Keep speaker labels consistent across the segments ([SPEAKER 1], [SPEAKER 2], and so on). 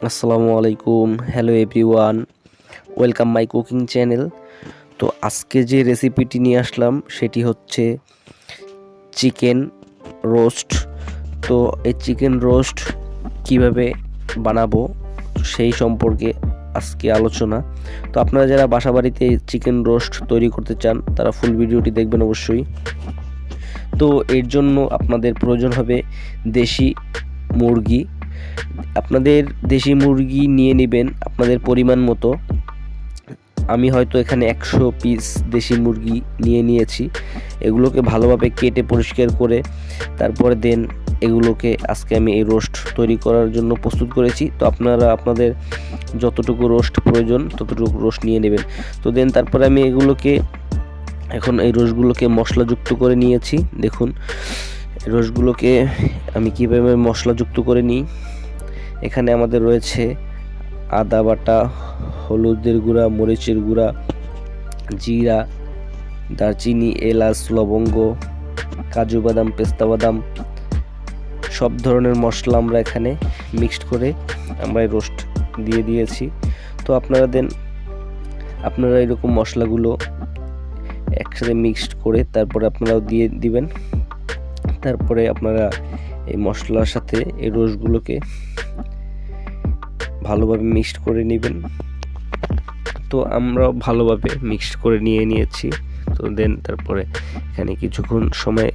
[SPEAKER 1] আসসালামু আলাইকুম, hello everyone, welcome my cooking channel. তো আজকে যে রেসিপিটি নিয়ে আসলাম সেটি হচ্ছে চিকেন রোস্ট। তো এই চিকেন রোস্ট কিভাবে বানাবো সেই সম্পর্কে আজকে আলোচনা। তো আপনারা যারা বাসাবাড়িতে চিকেন রোস্ট তৈরি করতে চান তারা ফুল ভিডিওটি দেখবেন অবশ্যই। তো এর জন্য আপনাদের প্রয়োজন হবে দেশি মুরগি। আপনাদের দেশি মুরগি নিয়ে নেবেন আপনাদের পরিমাণ মতো। আমি হয়তো এখানে 100 পিস দেশি মুরগি নিয়েছি। এগুলোকে ভালোভাবে কেটে পরিষ্কার করে তারপরে এগুলোকে আজকে আমি এই রোস্ট তৈরি করার জন্য প্রস্তুত করেছি। তো আপনারা আপনাদের যতটুকু রোস্ট প্রয়োজন ততটুকু রোস্ট নিয়ে নেবেন। তো তারপরে আমি এখন এই রোস্টগুলোকে মশলাযুক্ত করে নিয়েছি। দেখুন রোস্টগুলোকে আমি কীভাবে মশলাযুক্ত করে নিই। এখানে আমাদের রয়েছে আদা বাটা, হলুদের গুঁড়া, মরিচের গুঁড়া, জিরা, দারচিনি, এলাচ, লবঙ্গ, কাজু বাদাম, পেস্তা বাদাম, সব ধরনের মশলা আমরা এখানে মিক্সড করে আমরা রোস্ট দিয়ে দিয়েছি। তো আপনারা এরকম মশলাগুলো একসাথে মিক্সড করে তারপরে আপনারাও দিয়ে দিবেন। তারপরে আপনারা এই মশলার সাথে এই রোস্টগুলোকে ভালোভাবে মিক্সড করে নেবেন। তো আমরাও ভালোভাবে মিক্সড করে নিয়েছি। তো তারপরে এখানে কিছুক্ষণ সময়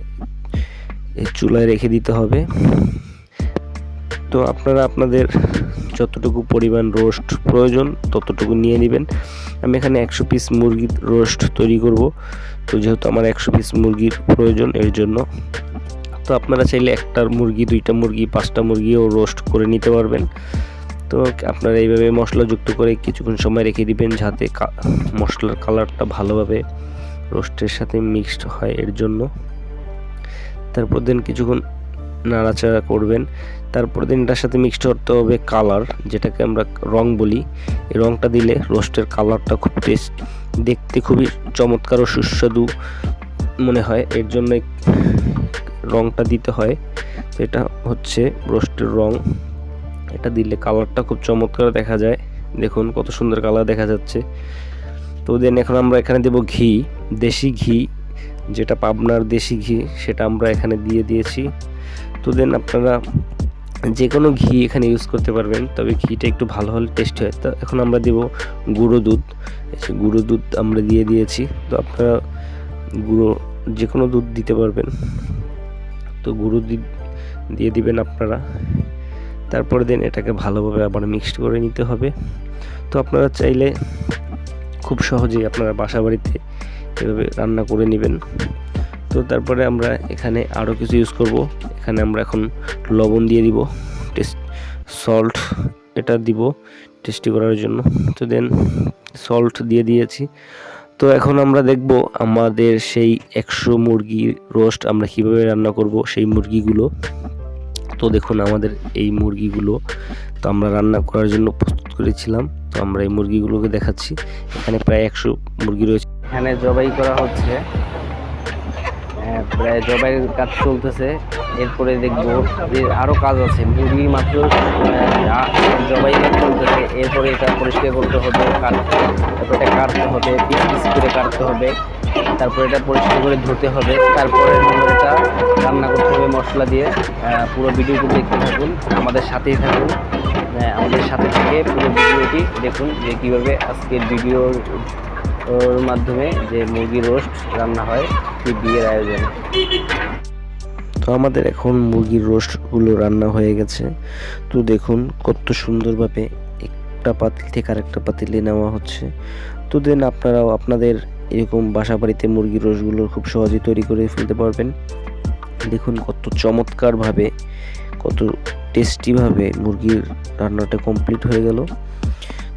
[SPEAKER 1] চুলায় রেখে দিতে হবে। তো আপনারা আপনাদের যতটুকু পরিমাণ রোস্ট প্রয়োজন ততটুকু নিয়ে নেবেন। আমি এখানে 100 পিস মুরগির রোস্ট তৈরি করব। তো যেহেতু আমার 100 পিস মুরগির প্রয়োজন এর জন্য, তো আপনারা চাইলে একটা মুরগি, 2টা মুরগি, 5টা মুরগিও রোস্ট করে নিতে পারবেন। তো আপনারা এইভাবে মশলাযুক্ত করে কিছুক্ষণ সময় রেখে দিবেন যাতে মশলার কালারটা ভালোভাবে রোস্টের সাথে মিক্সড হয় এর জন্য। তারপর কিছুক্ষণ নাড়াচাড়া করবেন। তারপর এটার সাথে মিক্সড করতে হবে কালার, যেটাকে আমরা রং বলি। এই রংটা দিলে রোস্টের কালারটা খুব দেখতে খুবই চমৎকার ও সুস্বাদু মনে হয়, এর জন্য রংটা দিতে হয়। তো এটা হচ্ছে রোস্টের রং, এটা দিলে কালারটা খুব চমৎকার দেখা যায়। দেখুন কত সুন্দর কালার দেখা যাচ্ছে। তো এখন আমরা এখানে দেব ঘি, দেশি ঘি, যেটা পাবনার দেশি ঘি, সেটা আমরা এখানে দিয়ে দিয়েছি। তো আপনারা যে কোনো ঘি এখানে ইউজ করতে পারবেন, তবে ঘিটা একটু ভালো হলে টেস্ট হয়। তো এখন আমরা দেব গুঁড়ো দুধ। গুঁড়ো দুধ আমরা দিয়ে দিয়েছি। তো আপনারা যে কোনো দুধ দিতে পারবেন। তো গুঁড়ো দুধ দিয়ে দিবেন আপনারা। তারপরে এটাকে ভালোভাবে আবার মিক্সড করে নিতে হবে। তো আপনারা চাইলে খুব সহজেই আপনারা বাসাবাড়িতে এভাবে রান্না করে নেবেন। তো তারপরে আমরা এখানে আরও কিছু ইউজ করব। এখানে আমরা এখন লবণ দিয়ে দিব, সল্ট এটা দিব টেস্টি করার জন্য। তো সল্ট দিয়ে দিয়েছি। তো এখন আমরা দেখব আমাদের সেই 100 মুরগির রোস্ট আমরা কীভাবে রান্না করব সেই মুরগিগুলো। তো দেখুন আমাদের এই মুরগিগুলো তো আমরা রান্না করার জন্য প্রস্তুত করেছিলাম। তো আমরা এই মুরগিগুলোকে দেখাচ্ছি। এখানে প্রায় 100 মুরগি রয়েছে। এখানে জবাই করা হচ্ছে, প্রায় জবাইয়ের কাজ চলতেছে। এরপরে দেখবো যে আরও কাজ আছে। মুরগি মাত্র জবাই কাজ চলতেছে। এরপরে এটা পরিষ্কার করতে হবে, তারপরে এটা কাটতে হবে, পিস পিস করে কাটতে হবে। তারপরে এটা পরিষ্কার করে ধুতে হবে। তারপরে এটা রান্না করতে হবে মশলা দিয়ে। পুরো ভিডিওটি দেখতে থাকুন, আমাদের সাথেই থাকুন। আমাদের সাথে থেকে পুরো ভিডিওটি দেখুন যে কীভাবে আজকের ভিডিওর মাধ্যমে যে মুরগি রোস্ট রান্না হয় কি বিয়ের আয়োজনে। তো আমাদের এখন মুরগির রোস্টগুলো রান্না হয়ে গেছে। তো দেখুন কত সুন্দরভাবে একটা পাতিল থেকে আরেকটা পাতিলে নেওয়া হচ্ছে। তো আপনারাও আপনাদের এরকম বাসাবাড়িতে মুরগির রোস্টগুলো খুব সহজেই তৈরি করে ফেলতে পারবেন। দেখুন কত চমৎকারভাবে, কত টেস্টিভাবে মুরগির রান্নাটা কমপ্লিট হয়ে গেল।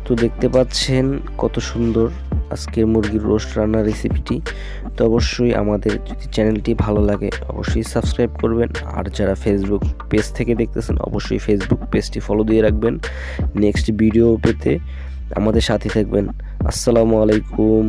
[SPEAKER 1] তো দেখতে পাচ্ছেন কত সুন্দর আজকের মুরগির রোস্ট রান্নার রেসিপিটি। তো অবশ্যই আমাদের যদি চ্যানেলটি ভালো লাগে অবশ্যই সাবস্ক্রাইব করবেন। আর যারা ফেসবুক পেজ থেকে দেখতেছেন অবশ্যই ফেসবুক পেজটি ফলো দিয়ে রাখবেন। নেক্সট ভিডিও পেতে আমাদের সাথে থাকবেন। আসসালামু আলাইকুম।